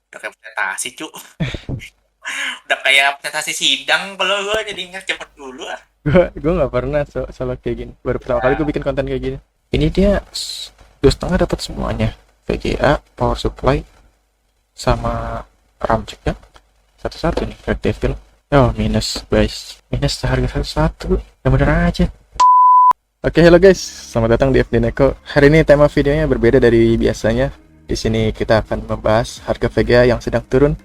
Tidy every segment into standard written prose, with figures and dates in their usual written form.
Udah kayak presentasi, Cuk. Udah kayak presentasi sidang kalau gue jadi ingat cepet dulu ah. Gue nggak pernah soal kayak gini. Baru pertama kali gue bikin konten kayak gini. Ini dia 2,5 dapat semuanya. VGA, power supply, sama RAM juga. Satu-satu nih, Red Devil. Oh, minus guys. Minus seharga satu-satu. Yang bener aja. Oke, hello guys. Selamat datang di FD Neko. Hari ini tema videonya berbeda dari biasanya. Di sini kita akan membahas harga VGA yang sedang turun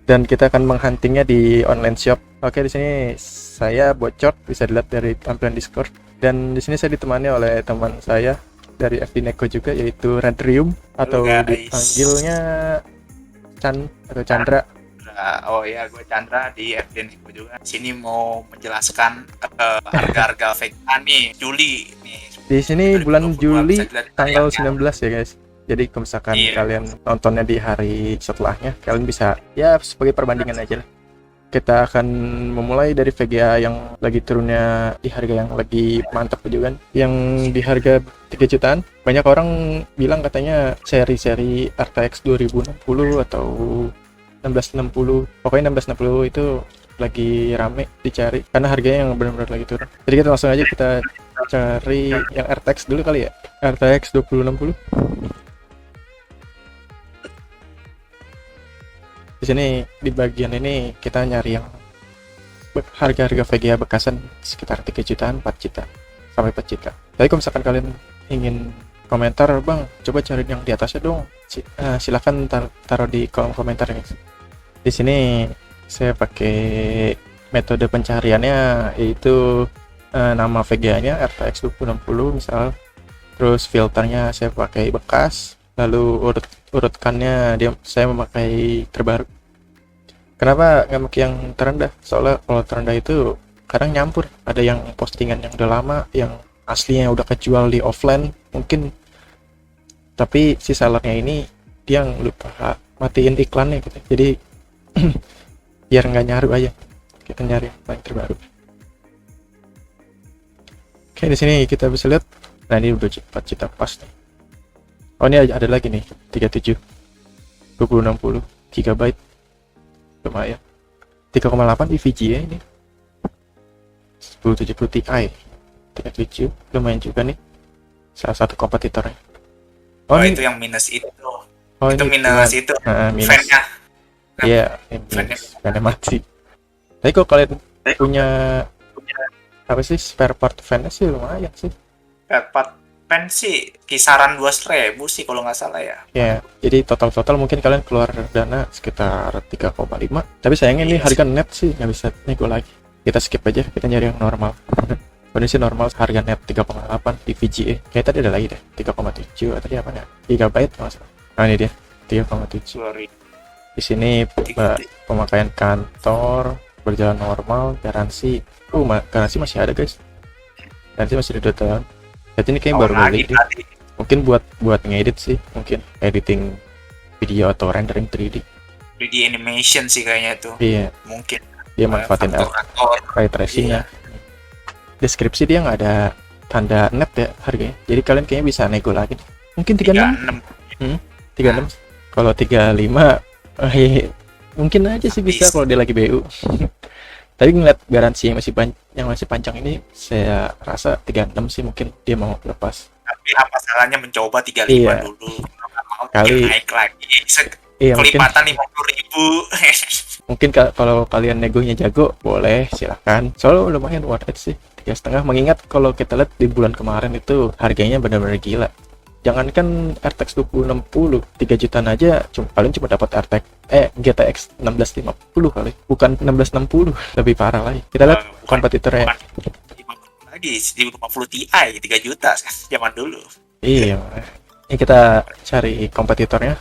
dan kita akan menghuntingnya di online shop. Oke, di sini saya bocor, bisa dilihat dari tampilan Discord. Dan di sini saya ditemani oleh teman saya dari FD Neko juga, yaitu Radrium atau Halo guys. dipanggilnya Chan atau Chandra. Oh ya, gue Chandra di FDN Info juga. Sini mau menjelaskan harga-harga VGA nih, Juli nih. Di sini bulan 2022 bisa Juli dilihat di tanggal layarnya. 19 ya guys. Jadi kalau misalkan Iya. kalian nontonnya di hari setelahnya, kalian bisa ya sebagai perbandingan aja lah. Kita akan memulai dari VGA yang lagi turunnya di harga yang lagi mantap juga kan. Yang di harga 3 jutaan. Banyak orang bilang katanya seri-seri RTX 2060 atau 1660. Pokoknya 1660 itu lagi rame dicari karena harganya yang benar-benar lagi turun. Jadi kita langsung aja kita cari yang RTX dulu kali ya. RTX 2060. Di sini di bagian ini kita nyari yang harga-harga VGA bekasan sekitar 3 jutaan, 4 juta sampai 4 juta. Tapi kalau misalkan kalian ingin komentar, Bang, coba cari yang di atasnya dong. Silahkan taruh di kolom komentar guys. Di sini saya pakai metode pencariannya yaitu nama VGA-nya RTX 2060 misal. Terus filternya saya pakai bekas, lalu urutkannya saya memakai terbaru. Kenapa nggak pakai yang terendah? Soalnya kalau terendah itu kadang nyampur. Ada yang postingan yang udah lama, yang aslinya udah kejual di offline mungkin, tapi si sellernya ini dia yang lupa matiin iklannya gitu. Jadi biar nggak nyaru aja, kita nyari yang paling terbaru. Oke, di sini kita bisa lihat. Nah, ini udah 4 juta pas nih. Oh, ini ada lagi nih, 37 2060 GB, lumayan. 3,8 VGA ini, 1070 Ti 37, lumayan juga nih, salah satu kompetitornya. Oh, Ini itu yang minus itu. oh Itu ini minus cuman itu. minus. Fan-nya. Iya, ini Fan-nya. minus karena mati. Tapi kalau kalian punya apa sih spare part fan sih lumayan sih. Dapat fan sih kisaran 2.000 sih kalau nggak salah ya. Ya, jadi total mungkin kalian keluar dana sekitar 3,5. Tapi sayangnya ini Iya harga sih. net sih nggak bisa nego lagi. Kita skip aja, kita nyari yang normal. Kondisi normal harga net 3,8 di VGA. Kayak tadi ada lagi deh, 3,7 tadi apa ya? Gigabyte masalah. Nah, ini dia 3,7. Sorry. Di sini pemakaian kantor berjalan normal, garansi. Garansi masih ada, guys. Garansi masih ada 2 tahun. Jadi ini kayak Tahun baru lagi beli. tadi. Mungkin buat ngedit sih, mungkin editing video atau rendering 3D. 3D animation sih kayaknya tuh. Iya, Mungkin dia manfaatin faktor-faktor. ray tracingnya. Deskripsi dia nggak ada tanda net ya harganya. Jadi kalian kayaknya bisa nego lagi. Mungkin 36. 36. 36. Kalau 35 mungkin aja sih bisa Habis. kalau dia lagi BU. Tapi ngeliat garansi yang masih panjang ini, saya rasa 36 sih mungkin dia mau lepas. Tapi apa salahnya mencoba 35 Iya, dulu. Kalau nggak mau kali naik lagi. iya mungkin Kelipatan 50.000. mungkin kalau kalian negonya jago boleh silahkan. Soalnya lumayan worth it sih, 3,5. Mengingat kalau kita lihat di bulan kemarin itu harganya benar-benar gila. Jangankan RTX 2060 3 jutaan aja paling cuma dapat RTX GTX 1650 kali, bukan 1660. Lebih parah lagi. Kita lihat kompetitornya. Bukan 50 lagi, 1050 Ti 3 juta zaman dulu. Iya, ini kita cari kompetitornya.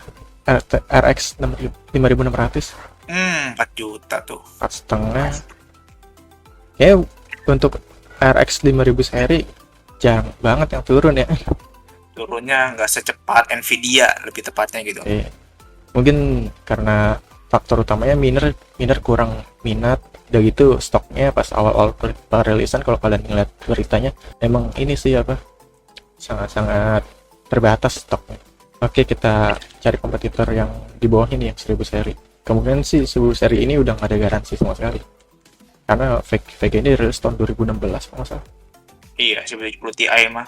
RX 5600, 4 juta tuh. 4,5. Ya, untuk RX 5000 seri jarang banget yang turun ya. Turunnya nggak secepat Nvidia, lebih tepatnya gitu. Iya. Mungkin karena faktor utamanya miner kurang minat. Udah gitu stoknya pas awal-awal perilisan, kalau kalian ngeliat beritanya emang ini sih apa, sangat-sangat terbatas stoknya. Oke, kita cari kompetitor yang di bawah ini yang 1000 seri. Kemungkinan sih 1000 seri ini udah nggak ada garansi sama sekali. Karena VG ini rilis tahun 2016 kalau nggak salah. Iya, 1070 Ti mah.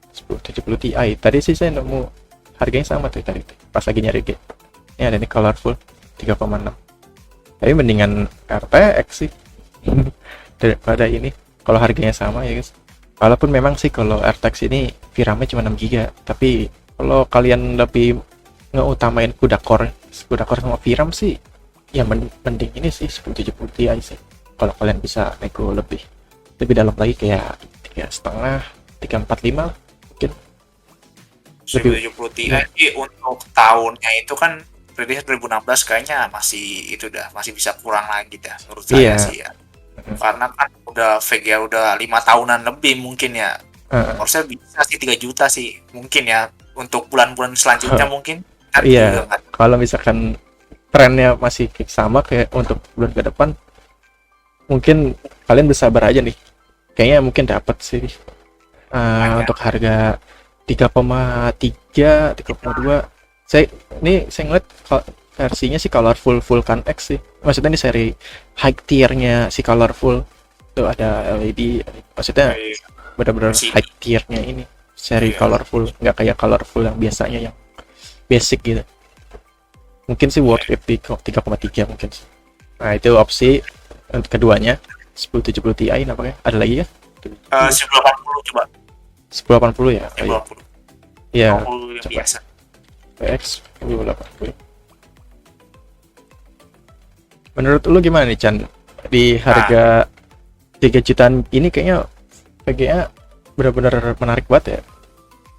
1070 Ti. Tadi sih saya nemu harganya sama tuh tadi. Pas lagi nyari G. Ini ada nih colorful 3,6. Tapi mendingan RTX sih daripada ini. Kalau harganya sama ya guys. Walaupun memang sih kalau RTX ini VRAM-nya cuma 6 GB, tapi kalau kalian lebih ngeutamain CUDA core sama VRAM sih, ya mending ini sih 1070 Ti sih. Kalau kalian bisa nego lebih dalam lagi kayak 3,5, 345 lah, mungkin. 1070 Ti untuk tahunnya itu kan rilis 2016 kayaknya masih itu masih bisa kurang lagi dah menurut saya sih ya. Karena kan udah VGA udah 5 tahunan lebih mungkin ya. Harusnya bisa sih 3 juta sih mungkin ya untuk bulan-bulan selanjutnya mungkin. Iya, kalau misalkan trennya masih sama kayak untuk bulan ke depan, mungkin kalian bersabar aja nih. Kayaknya mungkin dapat sih untuk harga 3,3, 3,2. Saya ngeliat versinya sih colorful Vulkan X sih. Maksudnya ini seri high tiernya si colorful. Tuh ada LED. Maksudnya benar-benar high tiernya ini. Seri colorful, nggak kayak colorful yang biasanya yang basic gitu. Mungkin sih worth it di 3,3 mungkin. Nah, itu opsi untuk keduanya 1070 Ti nampaknya. Ada lagi ya? 1080 coba. 1080 ya? 1080. Iya. Yang biasa. PX 1080. Menurut lu gimana nih Chan? Di harga 3 jutaan ini kayaknya VGA benar-benar menarik banget ya?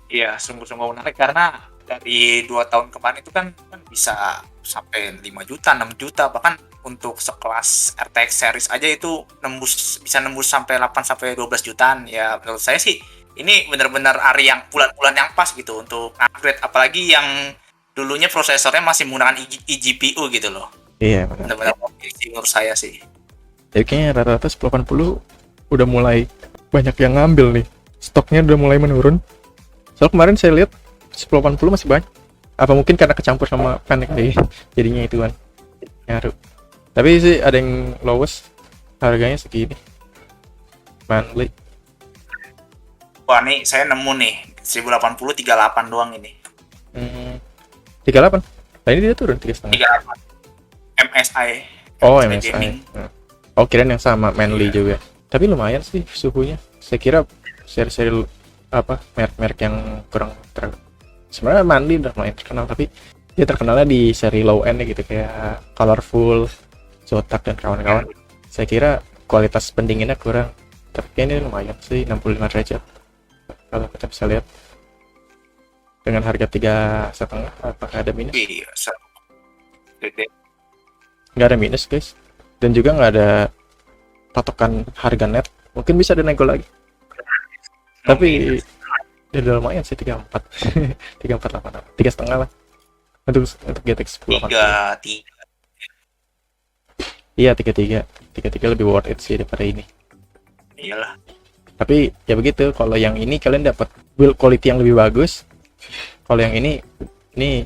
Iya, sungguh-sungguh menarik karena dari 2 tahun kemarin itu kan bisa sampai 5 juta, 6 juta, bahkan untuk sekelas RTX series aja itu bisa nembus sampai 8 sampai 12 jutaan. Ya menurut saya sih ini benar-benar area yang bulan-bulan yang pas gitu untuk upgrade, apalagi yang dulunya prosesornya masih menggunakan eGPU gitu loh. Iya, benar. Benar-benar oke sih menurut saya sih. Jadi kayaknya rata-rata 1080 udah mulai banyak yang ngambil nih. Stoknya udah mulai menurun. Soalnya kemarin saya lihat 1080 masih banyak. Apa mungkin karena kecampur sama pendek deh jadinya itu kan nyaru. Tapi sih ada yang lowest harganya segini. Manly. Wah, nih saya nemu nih 1080 38 doang ini. 38. Nah, ini dia turun 3,5. 38. MSI. Oh, MSI. Oh, kirain yang sama Manly juga. Tapi lumayan sih suhunya. Saya kira seri-seri merek-merek yang kurang sebenarnya Manly udah lumayan terkenal, tapi dia terkenalnya di seri low end gitu kayak Colorful, Zotac dan kawan-kawan. Saya kira kualitas pendinginnya kurang, tapi ini lumayan sih 65 derajat kalau kita bisa lihat dengan harga 3,5. Apakah ada minus? Iya, nggak ada minus guys, dan juga nggak ada patokan harga net. Mungkin bisa dinego lagi, tapi udah lumayan sih 34 3488 3,5 lah untuk GTX 1080. Iya, 33 lebih worth it sih daripada ini. Iyalah. Tapi ya begitu, kalau yang ini kalian dapat build quality yang lebih bagus. Kalau yang ini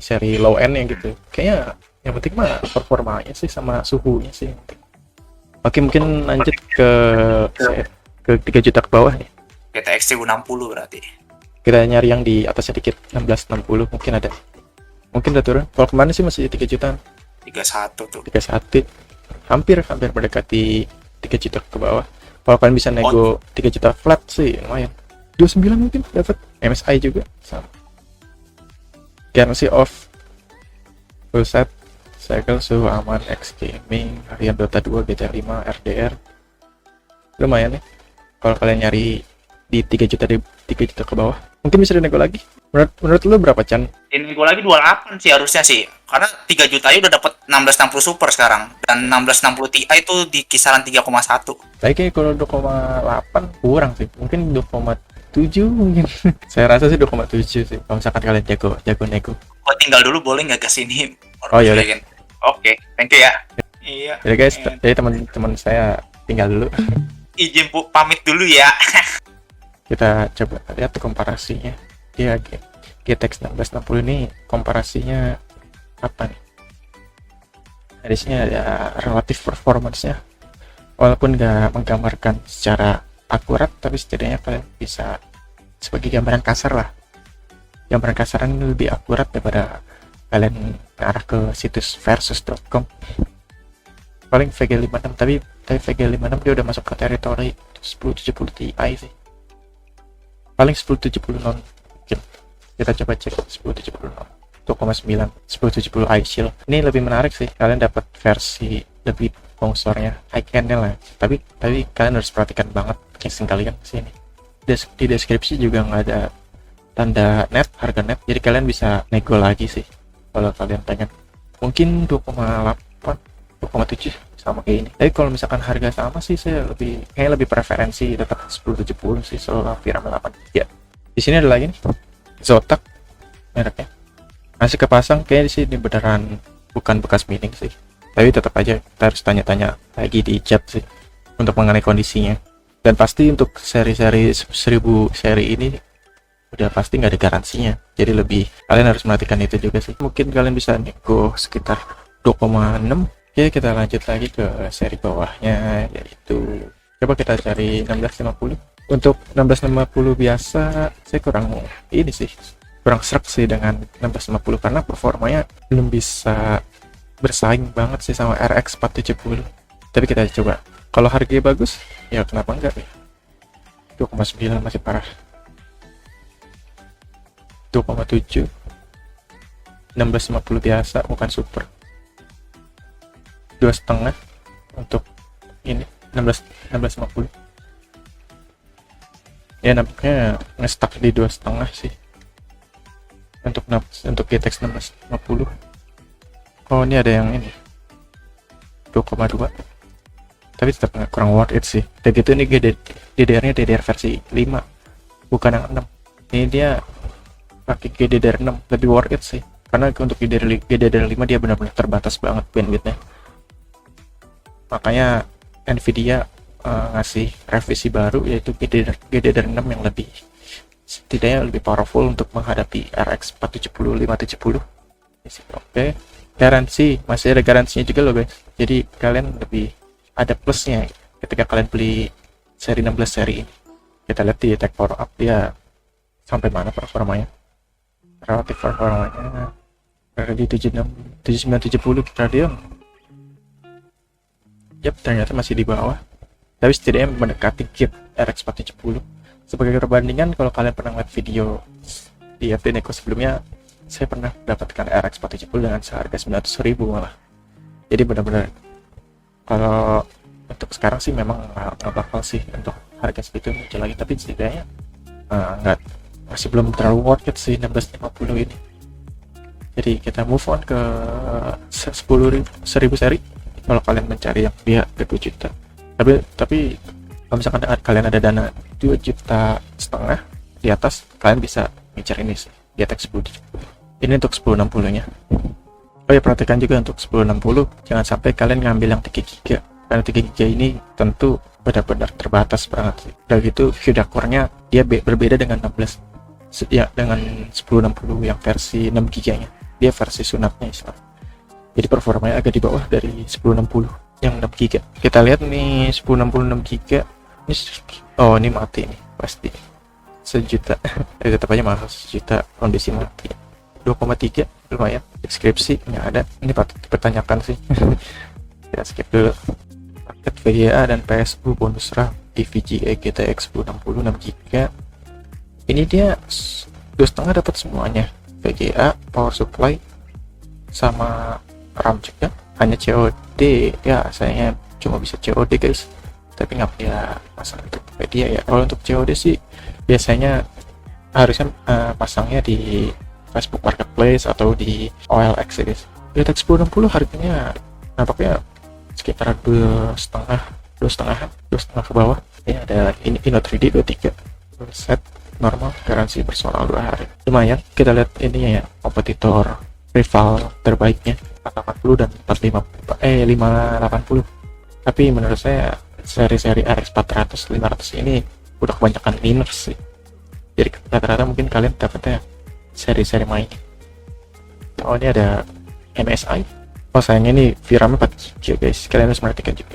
seri low end yang gitu. Kayaknya yang penting mah performanya sih sama suhunya sih. Oke, mungkin lanjut ke 3 juta ke bawah nih. GTX 1060 berarti. Kita nyari yang di atas sedikit, 1660 mungkin ada. Mungkin udah turun. Kalau kemarin sih masih 3 jutaan. 31 tuh. 31. Hampir mendekati 3 juta ke bawah. Kalau kalian bisa nego 3 juta flat sih lumayan. 29 mungkin dapat. MSI juga sama. Guarantee off. Full set. Cycle suhu aman, X gaming, harian Dota 2, GTA 5, RDR. Lumayan nih. Kalau kalian nyari di 3 juta ke bawah, mungkin bisa dinego lagi. Menurut lu berapa, Chan? Dinego lagi 28 sih harusnya sih. Karena 3 juta aja udah dapat 1660 Super sekarang, dan 1660 Ti itu di kisaran 3,1. Tapi kayak kalau 2,8 kurang sih. Mungkin 2,7 mungkin. Saya rasa sih 2,7 sih. Kalau misalkan kalian jago nego. Gua tinggal dulu boleh nggak ke sini? Oh iya udah. Oke, thank you ya. Iya. Jadi guys, jadi teman-teman saya tinggal dulu. Izin pamit dulu ya. Kita coba lihat komparasinya. Iya, GTX 1660 ini komparasinya apa nih? Di sini ada relatif performance-nya, walaupun nggak menggambarkan secara akurat, tapi setidaknya kalian bisa sebagai gambaran kasar lah. Gambaran kasaran lebih akurat daripada kalian arah ke situs versus.com. Paling VG56, tapi VG56 dia udah masuk ke teritori 1070 Ti sih. Paling 1070 non. Kita coba cek 1070 non. 2,9 1070 iShield. Ini lebih menarik sih, kalian dapat versi lebih bongsornya high candle lah. Tapi kalian harus perhatikan banget casing kalian sini. Di deskripsi juga nggak ada tanda net, harga net, jadi kalian bisa nego lagi sih kalau kalian pengen. Mungkin 2,8 2,7 sama kayak ini. Tapi kalau misalkan harga sama sih, saya lebih preferensi tetap 1070 sih, soal VRAM 8 ya. Di sini ada lagi nih Zotac mereknya, masih kepasang. Kayaknya di sini beneran bukan bekas mining sih, tapi tetap aja kita harus tanya-tanya lagi di chat sih untuk mengenai kondisinya. Dan pasti untuk seri-seri 1000 seri ini udah pasti nggak ada garansinya, jadi lebih kalian harus merhatikan itu juga sih. Mungkin kalian bisa nego sekitar 2,6. Oke, kita lanjut lagi ke seri bawahnya, yaitu coba kita cari 1650. Untuk 1650 biasa saya kurang serak sih dengan 1650 karena performanya belum bisa bersaing banget sih sama RX 470. Tapi kita coba, kalau harganya bagus ya kenapa enggak ya. 2,9 masih parah. 2,7 1650 biasa, bukan super. 2,5 untuk ini 1650 ya, nampaknya nge-stuck di 2,5 sih untuk GTX 1650. Oh, ini ada yang ini 2,2, tapi tetap kurang worth it sih. Dan gitu, ini DDR-nya DDR versi 5 bukan yang 6. Ini dia pakai GDDR6, lebih worth it sih karena untuk GDDR5 dia benar-benar terbatas banget bandwidthnya. Makanya Nvidia ngasih revisi baru, yaitu GDDR6 yang setidaknya lebih powerful untuk menghadapi RX 470 570. Oke. Garansi, masih ada garansinya juga loh guys, jadi kalian lebih ada plusnya ketika kalian beli seri 16 seri ini. Kita lihat di Tech Power Up dia sampai mana performanya. Relatif performanya berada di 7970 Radeon. Yap, ternyata masih di bawah, tapi setidaknya mendekati kit RX 470. Sebagai perbandingan, kalau kalian pernah lihat video di FD Neko sebelumnya, saya pernah dapatkan RX 470 dengan seharga 900.000 malah. Jadi benar-benar kalau untuk sekarang sih memang nggak bakal sih untuk harga segitu muncul lagi, tapi setidaknya masih belum terlalu worth it sih 1650 ini. Jadi kita move on ke 10.000 seri kalau kalian mencari yang dia 2 juta. Tapi kalau misalkan kalian ada dana 2,5 juta di atas, kalian bisa ngincar ini sih, GTX 1070. Ini untuk 1060 nya. Oh ya, perhatikan juga untuk 1060 jangan sampai kalian ngambil yang 3 GB, karena 3 GB ini tentu benar-benar terbatas banget sih. Dan gitu view dakornya dia berbeda dengan 16 ya, dengan 1060 yang versi 6 GB nya, dia versi sunatnya istilah. Jadi performanya agak di bawah dari 1060 yang 6 GB. Kita lihat nih 1060 6 GB ini, oh ini mati nih pasti 1 juta. Tetap aja mahal 1 juta kondisi mati. 2,3 lumayan. Deskripsi nggak ada, ini patut dipertanyakan sih. Kita skip dulu. Paket VGA dan PSU bonus RAM di VGA GTX 1060 6 GB. Ini dia 2,5 dapat semuanya, VGA, power supply, sama RAM juga. Hanya COD ya, sayangnya cuma bisa COD guys, tapi nggak punya pasang untuk media ya. Kalau untuk COD sih biasanya harusnya pasangnya di Facebook Marketplace atau di OLX ya guys. GTX 1060 harganya nampaknya sekitar 2,5 ke bawah. Ini ada Inno 3D 23 set normal, garansi personal 2 hari. Lumayan. Kita lihat ini ya, kompetitor rival terbaiknya 480 dan 580. Tapi menurut saya seri-seri RX 400 500 ini udah kebanyakan minus sih. Jadi rata-rata mungkin kalian dapatnya seri-seri main. Oh, ini ada MSI. Oh, sayangnya ini VRAM 4 GB guys, kalian harus perhatikan juga.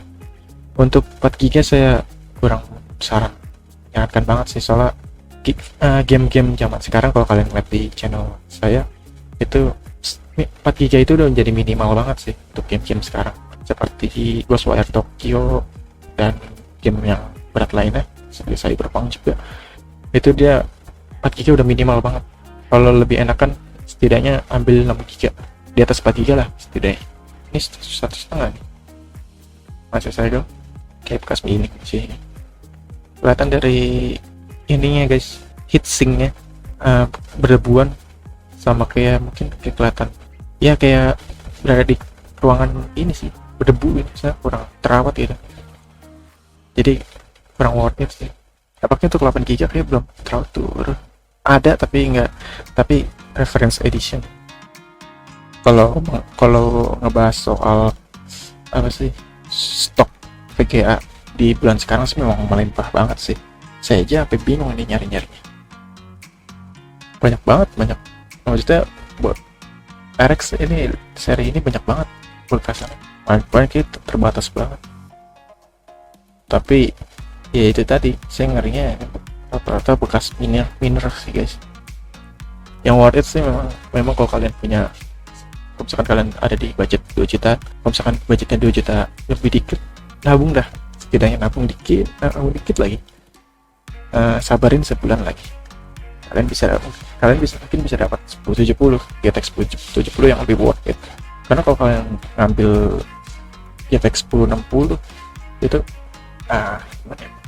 Untuk 4 GB saya kurang menyarankan banget sih, soalnya game-game zaman sekarang kalau kalian lihat di channel saya itu 4 GB itu udah menjadi minimal banget sih untuk game-game sekarang, seperti Ghostwire Tokyo dan game yang berat lainnya seperti Cyberpunk juga. Itu dia 4 GB udah minimal banget. Kalau lebih enakan setidaknya ambil 6 GB, di atas 4 GB lah setidaknya. Ini 1,5 nih masih saya kayak bekas mini sih. Kelihatan dari ininya guys, heatsinknya berdebuan, sama kayak mungkin kayak kelihatan ya kayak berada di ruangan ini sih, berdebu gitu, saya kurang terawat gitu, jadi kurang worth it sih. Apakah untuk 8 GB kayak belum teratur, ada tapi reference edition. Kalau ngebahas soal apa sih stok VGA di bulan sekarang sih memang melimpah banget sih. Saya aja sampai bingung nih nyari-nyarinya. Banyak banget, maksudnya buat RX ini, seri ini banyak banget bekasannya. Banyak itu terbatas banget. Tapi ya itu tadi, saya ngerinya rata-rata bekas miner sih guys. Yang worth it sih memang kalau kalian punya, kalau misalkan kalian ada di budget 2 juta, kalau misalkan budgetnya 2 juta lebih dikit, nabung dah, setidaknya nabung dikit lagi, sabarin sebulan lagi, kalian mungkin bisa dapat 1070 GTX 1070 yang lebih worth it. Karena kalau kalian ngambil GTX 1060 itu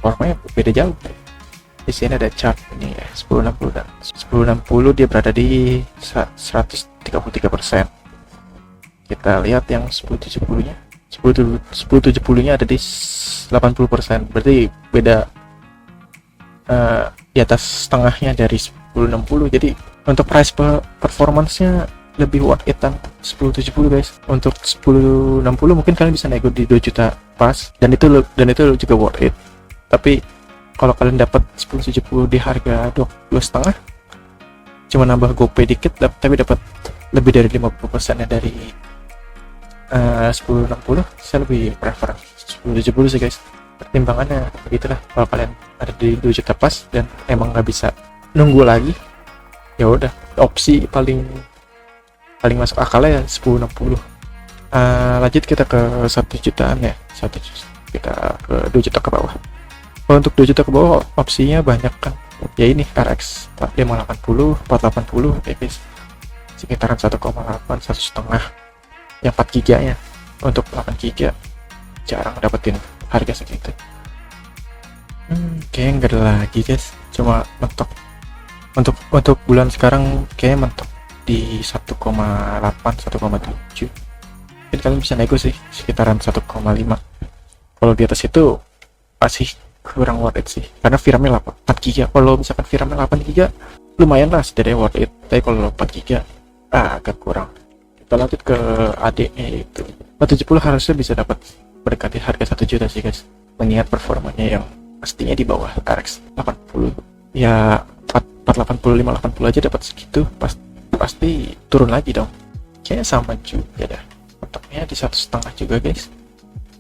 performanya beda jauh. Di sini ada chart ini ya, 1060 dan 1060 dia berada di 133%. Kita lihat yang 1070-nya. 1070-nya ada di 80%. Berarti beda di atas setengahnya dari 1060. Jadi untuk price performance-nya lebih worth it dan 1070 guys. Untuk 1060 mungkin kalian bisa nego di 2 juta pas, dan itu juga worth it. Tapi kalau kalian dapat 1070 di harga 2,5, cuma nambah GoPay dikit, tapi dapat lebih dari 50% dari 1060, saya lebih prefer 1070 sih guys. Pertimbangannya begitulah, kalau kalian ada di 2 juta pas dan emang nggak bisa nunggu lagi, ya udah opsi paling masuk akal ya 1060. Lanjut kita ke 1 jutaan ya, kita ke 2 juta ke bawah. Kalau untuk 2 juta ke bawah opsinya banyak kan, ya ini RX 580 480 ya guys, sekitaran 1,8 1,5 yang 4 GB nya. Untuk 8 GB jarang dapetin harga segitu. Kayaknya nggak ada lagi guys, cuma mentok untuk bulan sekarang kayaknya mentok di 1,8 1,7. Mungkin kalian bisa nego sih sekitaran 1,5. Kalau di atas itu masih kurang worth it sih, karena VRAM-nya 4 GB. Kalau misalkan VRAM-nya 8 GB lumayan lah, setidaknya worth it. Tapi kalau 4 GB agak kurang. Kita lanjut ke AD-nya, itu 470 harusnya bisa dapat mendekati harga 1 juta sih guys, mengingat performanya yang pastinya di bawah RX 80 ya. 480 580 aja dapat segitu, pasti turun lagi dong. Kayaknya sama juga dah, mentoknya di 1,5 juga guys.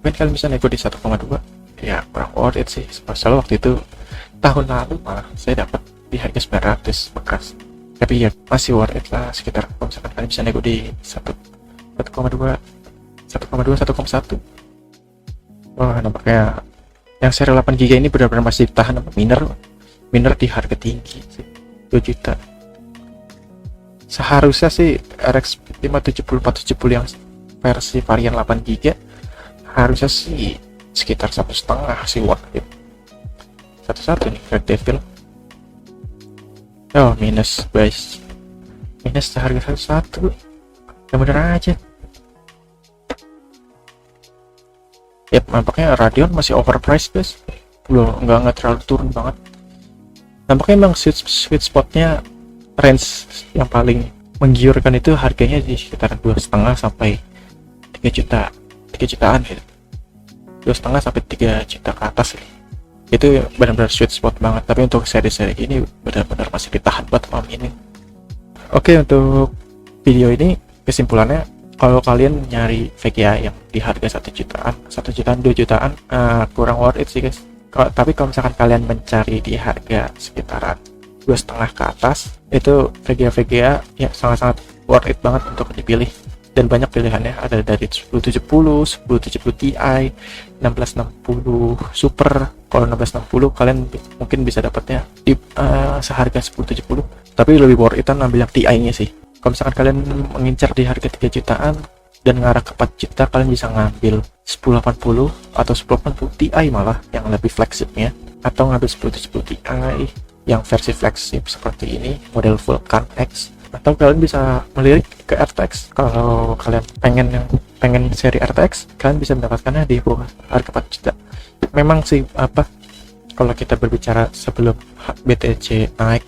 Mungkin kalian bisa nego di 1,2, ya kurang worth it sih. Soalnya waktu itu tahun lalu malah saya dapat di harga 900 bekas, tapi ya masih worth it lah, sekitar kalau misalkan kalian bisa nego di 1,2 1,1. Wah, nampaknya yang seri 8 GB ini benar-benar masih ditahan sama miner di harga tinggi sih, 2 juta. Seharusnya sih RX 570 470 yang versi varian 8 GB harusnya sih sekitar 1,5 sih worth it. Satu nih Red Devil, oh minus guys, minus seharga 1,1, yang bener aja. Yap, nampaknya Radeon masih overpriced guys, belum nggak terlalu turun banget. Nampaknya emang sweet spotnya, range yang paling menggiurkan itu harganya di sekitar 2,5 sampai 3 jutaan gitu. 2,5 sampai 3 juta ke atas gitu. Itu benar-benar sweet spot banget. Tapi untuk seri-seri ini benar-benar masih ditahan buat mam ini. Oke, untuk video ini kesimpulannya, kalau kalian nyari VGA yang di harga 1 jutaan, 2 jutaan, kurang worth it sih guys. Tapi kalau misalkan kalian mencari di harga sekitaran 2,5 ke atas, itu VGA ya sangat-sangat worth it banget untuk dipilih. Dan banyak pilihannya, ada dari 1070, 1070 Ti, 1660 Super. Kalau 1660 kalian mungkin bisa dapatnya di seharga 1070, tapi lebih worth it ambil yang Ti-nya sih. Kalau misalkan kalian mengincar di harga 3 jutaan dan ngarah ke 4 juta, kalian bisa ngambil 1080 atau 1080 Ti malah yang lebih flagshipnya, atau ngambil 1070 Ti yang versi flagship seperti ini, model Vulkan X. Atau kalian bisa melirik ke RTX. Kalau kalian pengen seri RTX, kalian bisa mendapatkannya di bawah harga 4 juta. Memang sih kalau kita berbicara sebelum BTC naik,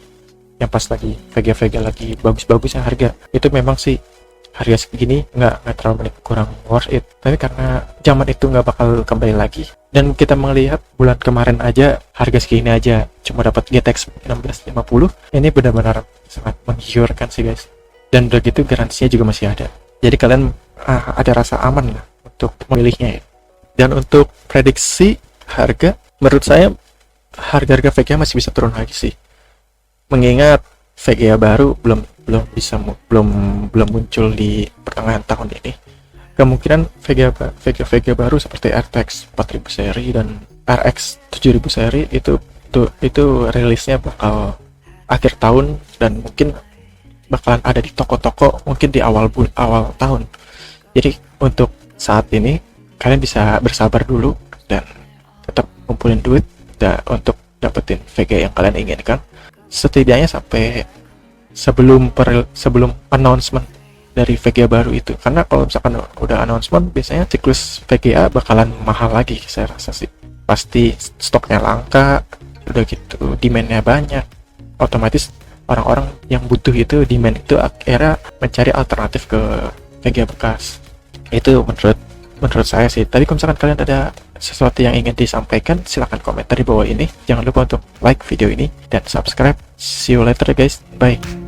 yang pas lagi VGA lagi bagus-bagusnya harga, itu memang sih harga segini nggak terlalu kurang worth it. Tapi karena zaman itu nggak bakal kembali lagi, dan kita melihat bulan kemarin aja harga segini aja cuma dapat GTX 1650, ini benar-benar sangat menggiurkan sih guys. Dan udah gitu garansinya juga masih ada, jadi kalian ada rasa aman lah untuk memilihnya ya. Dan untuk prediksi harga, menurut saya harga VGA masih bisa turun lagi sih, mengingat VGA baru belum muncul di pertengahan tahun ini. Kemungkinan VGA baru seperti RTX 4000 seri dan RX 7000 seri itu rilisnya bakal akhir tahun, dan mungkin bakalan ada di toko-toko mungkin di awal tahun. Jadi untuk saat ini kalian bisa bersabar dulu dan tetap kumpulin duit untuk dapetin VGA yang kalian inginkan, setidaknya sampai sebelum announcement dari VGA baru itu. Karena kalau misalkan udah announcement, biasanya siklus VGA bakalan mahal lagi, saya rasa sih. Pasti stoknya langka, udah gitu demand-nya banyak, otomatis orang-orang yang butuh itu, demand itu akhirnya mencari alternatif ke VGA bekas. Itu menurut saya sih. Tapi kalau misalkan kalian ada sesuatu yang ingin disampaikan, silahkan komentar di bawah ini. Jangan lupa untuk like video ini dan subscribe. See you later guys, bye.